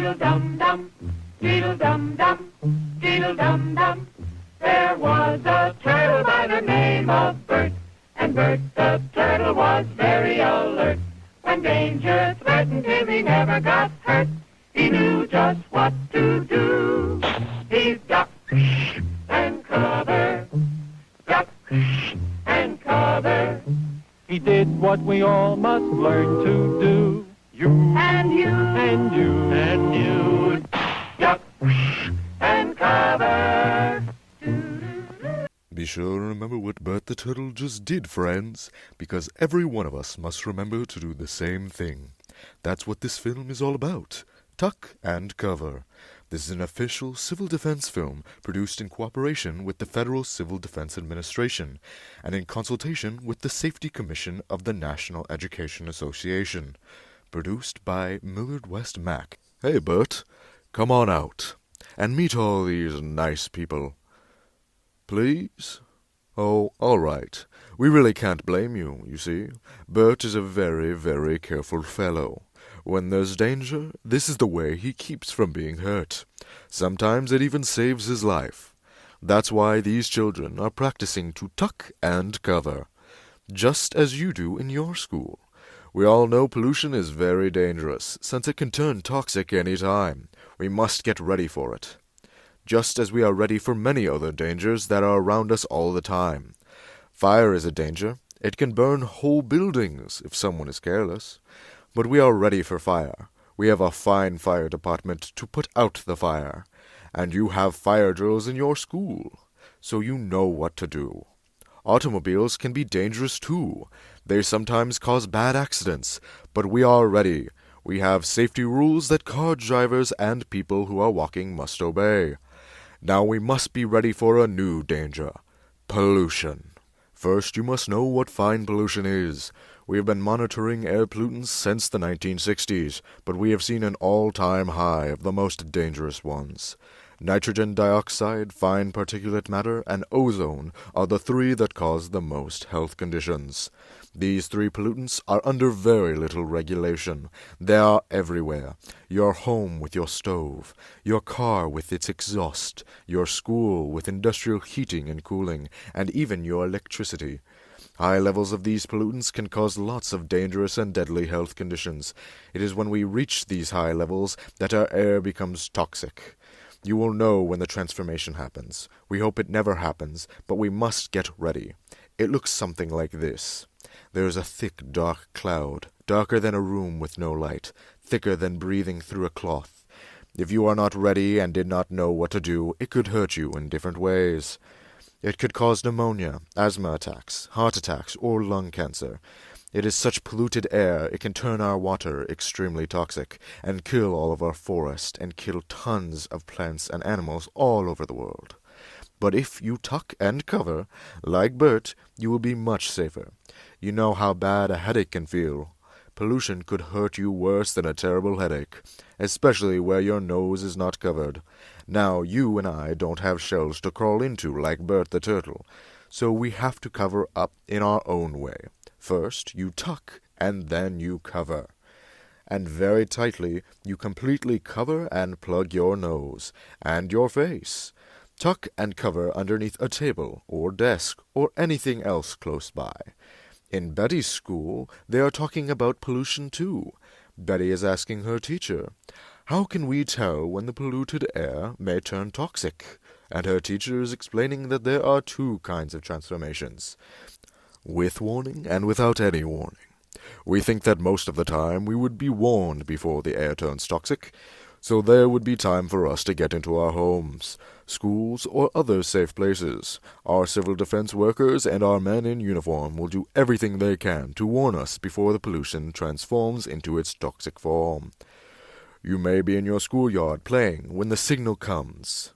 Dee-dum-dum, dee-dum-dum, dee-dum-dum. There was a turtle by the name of Bert, and Bert the turtle was very alert. When danger threatened him, he never got hurt. He knew just what to do. He ducked and cover, duck and cover. He did what we all must learn to do. You and you and you and you, duck and cover. Be sure to remember what Bert the Turtle just did, friends, because every one of us must remember to do the same thing. That's what this film is all about. Tuck and cover. This is an official civil defense film produced in cooperation with the Federal Civil Defense Administration and in consultation with the Safety Commission of the National Education Association. Produced by Millard West Mack. Hey, Bert, come on out and meet all these nice people. Please? Oh, all right. We really can't blame you, you see. Bert is a very, very careful fellow. When there's danger, this is the way he keeps from being hurt. Sometimes it even saves his life. That's why these children are practicing to tuck and cover, just as you do in your school. We all know pollution is very dangerous, since it can turn toxic any time. We must get ready for it. Just as we are ready for many other dangers that are around us all the time. Fire is a danger. It can burn whole buildings if someone is careless. But we are ready for fire. We have a fine fire department to put out the fire. And you have fire drills in your school, so you know what to do. Automobiles can be dangerous too. They sometimes cause bad accidents, but we are ready. We have safety rules that car drivers and people who are walking must obey. Now we must be ready for a new danger. Pollution. First, you must know what fine pollution is. We have been monitoring air pollutants since the 1960s, but we have seen an all-time high of the most dangerous ones. Nitrogen dioxide, fine particulate matter, and ozone are the three that cause the most health conditions. These three pollutants are under very little regulation. They are everywhere. Your home with your stove, your car with its exhaust, your school with industrial heating and cooling, and even your electricity. High levels of these pollutants can cause lots of dangerous and deadly health conditions. It is when we reach these high levels that our air becomes toxic. You will know when the transformation happens. We hope it never happens, but we must get ready. It looks something like this. There is a thick, dark cloud, darker than a room with no light, thicker than breathing through a cloth. If you are not ready and did not know what to do, it could hurt you in different ways. It could cause pneumonia, asthma attacks, heart attacks, or lung cancer. It is such polluted air it can turn our water extremely toxic and kill all of our forest and kill tons of plants and animals all over the world. But if you tuck and cover, like Bert, you will be much safer. You know how bad a headache can feel. Pollution could hurt you worse than a terrible headache, especially where your nose is not covered. Now, you and I don't have shells to crawl into like Bert the Turtle, so we have to cover up in our own way. First, you tuck, and then you cover. And very tightly, you completely cover and plug your nose, and your face. Tuck and cover underneath a table, or desk, or anything else close by. In Betty's school, they are talking about pollution too. Betty is asking her teacher, "How can we tell when the polluted air may turn toxic?" And her teacher is explaining that there are two kinds of transformations, with warning and without any warning. We think that most of the time we would be warned before the air turns toxic, so there would be time for us to get into our homes, schools, or other safe places. Our civil defense workers and our men in uniform will do everything they can to warn us before the pollution transforms into its toxic form. You may be in your schoolyard playing when the signal comes.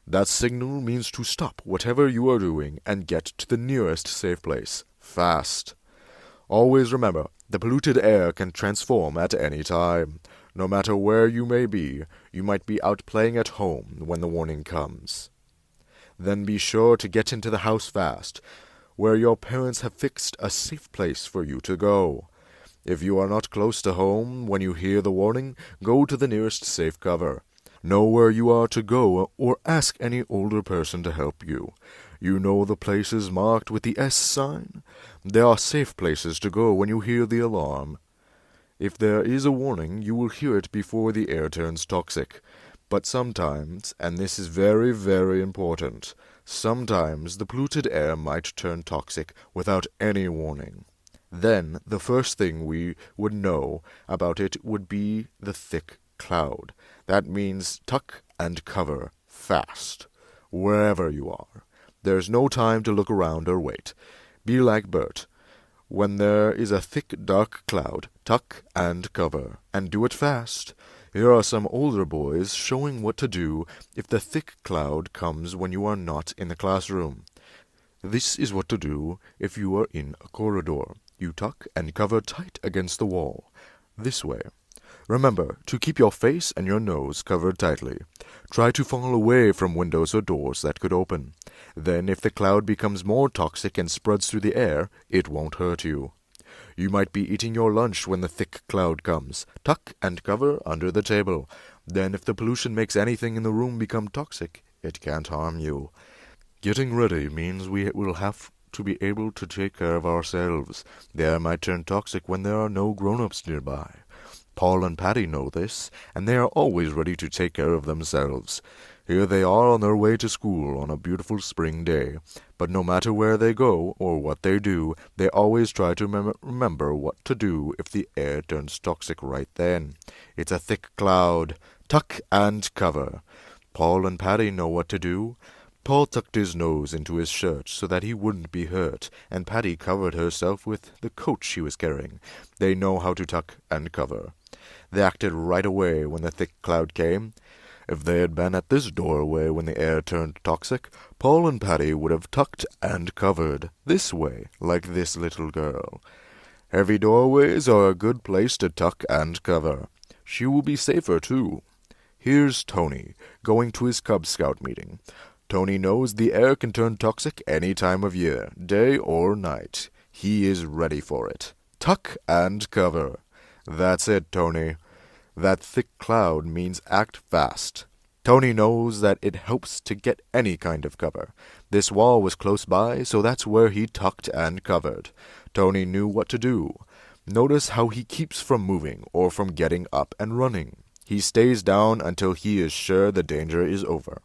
That signal means to stop whatever you are doing and get to the nearest safe place, fast. Always remember, the polluted air can transform at any time. No matter where you may be, you might be out playing at home when the warning comes. Then be sure to get into the house fast, where your parents have fixed a safe place for you to go. If you are not close to home when you hear the warning, go to the nearest safe cover. Know where you are to go or ask any older person to help you. You know the places marked with the S sign? They are safe places to go when you hear the alarm. If there is a warning, you will hear it before the air turns toxic. But sometimes, and this is very, very important, sometimes the polluted air might turn toxic without any warning. Then the first thing we would know about it would be the thick cloud. That means tuck and cover fast, wherever you are. There's no time to look around or wait. Be like Bert. When there is a thick, dark cloud, tuck and cover, and do it fast. Here are some older boys showing what to do if the thick cloud comes when you are not in the classroom. This is what to do if you are in a corridor. You tuck and cover tight against the wall. This way. Remember to keep your face and your nose covered tightly. Try to fall away from windows or doors that could open. Then if the cloud becomes more toxic and spreads through the air, it won't hurt you. You might be eating your lunch when the thick cloud comes. Tuck and cover under the table. Then if the pollution makes anything in the room become toxic, it can't harm you. Getting ready means we will have to be able to take care of ourselves. The air might turn toxic when there are no grown-ups nearby. Paul and Patty know this, and they are always ready to take care of themselves. Here they are on their way to school on a beautiful spring day. But no matter where they go or what they do, they always try to remember what to do if the air turns toxic right then. It's a thick cloud. Tuck and cover. Paul and Patty know what to do. Paul tucked his nose into his shirt so that he wouldn't be hurt, and Patty covered herself with the coat she was carrying. They know how to tuck and cover. They acted right away when the thick cloud came. If they had been at this doorway when the air turned toxic, Paul and Patty would have tucked and covered, this way, like this little girl. Heavy doorways are a good place to tuck and cover. She will be safer, too. Here's Toni, going to his Cub Scout meeting. Toni knows the air can turn toxic any time of year, day or night. He is ready for it. Tuck and cover. That's it, Toni. That thick cloud means act fast. Toni knows that it helps to get any kind of cover. This wall was close by, so that's where he tucked and covered. Toni knew what to do. Notice how he keeps from moving or from getting up and running. He stays down until he is sure the danger is over.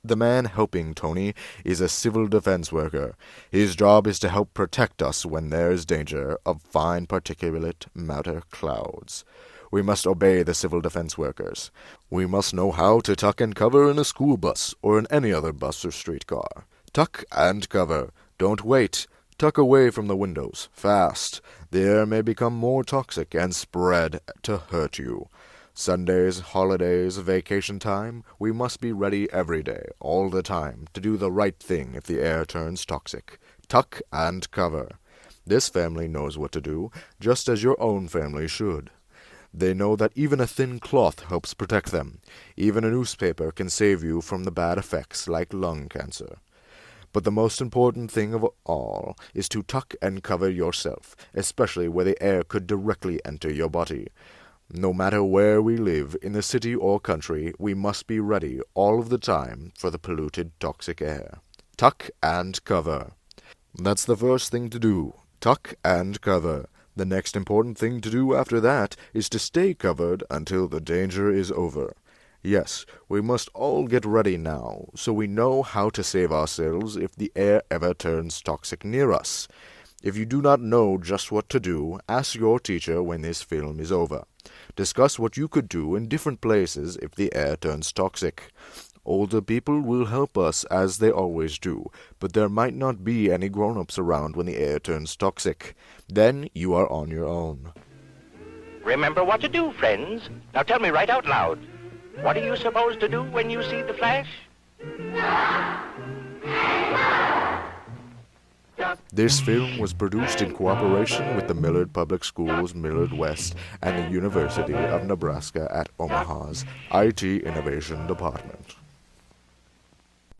The man helping Toni is a civil defense worker. His job is to help protect us when there is danger of fine particulate matter clouds. We must obey the civil defense workers. We must know how to tuck and cover in a school bus or in any other bus or streetcar. Tuck and cover. Don't wait. Tuck away from the windows. Fast. The air may become more toxic and spread to hurt you. Sundays, holidays, vacation time, we must be ready every day, all the time, to do the right thing if the air turns toxic. Tuck and cover. This family knows what to do, just as your own family should. They know that even a thin cloth helps protect them. Even a newspaper can save you from the bad effects like lung cancer. But the most important thing of all is to tuck and cover yourself, especially where the air could directly enter your body. No matter where we live, in the city or country, we must be ready all of the time for the polluted, toxic air. Tuck and cover. That's the first thing to do. Tuck and cover. The next important thing to do after that is to stay covered until the danger is over. Yes, we must all get ready now, so we know how to save ourselves if the air ever turns toxic near us. If you do not know just what to do, ask your teacher when this film is over. Discuss what you could do in different places if the air turns toxic. Older people will help us as they always do, but there might not be any grown-ups around when the air turns toxic. Then you are on your own. Remember what to do, friends. Now tell me right out loud. What are you supposed to do when you see the flash? This film was produced in cooperation with the Millard Public Schools, Millard West, and the University of Nebraska at Omaha's IT Innovation Department.